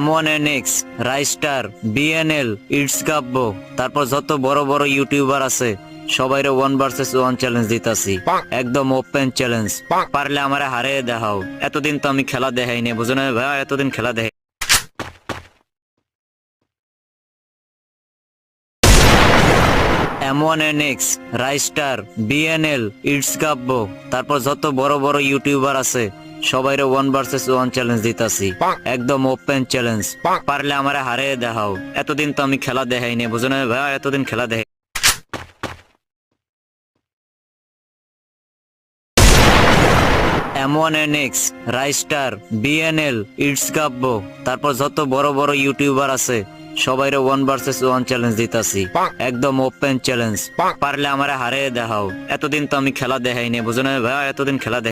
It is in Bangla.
M1NX, রাইস্টার, বিএনএল, ইটস কাব্য, তারপর যত বড় বড় ইউটিউবার আছে সবাইরে 1 vs 1 চ্যালেঞ্জ দিতাছি। একদম ওপেন চ্যালেঞ্জ। পারলে আমারে হারিয়ে দেখাও। এতদিন তো আমি খেলা দেখাইনি, বুঝো না ভাই, এতদিন খেলা দেখাই। M1NX, রাইস্টার, বিএনএল, ইটস কাব্য, তারপর যত বড় বড় ইউটিউবার আছে সবাইরে 1 vs 1 চ্যালেঞ্জ দিতাছি। একদম ওপেন চ্যালেঞ্জ। পারলে আমারে হারিয়ে দেখাও। এতদিন তো আমি খেলা দেখাইনি, বুঝো না ভাই, এতদিন খেলা দেখাই। M1NX, রাইস্টার, বিএনএল, ইটস কাব্য, তারপর যত বড় বড় ইউটিউবার আছে সবাইরে 1 vs 1 চ্যালেঞ্জ দিতাছি। একদম ওপেন চ্যালেঞ্জ। পারলে আমারে হারিয়ে দেখাও। এতদিন তো আমি খেলা দেখাইনি, বুঝো না ভাই, এতদিন খেলা দেখাই।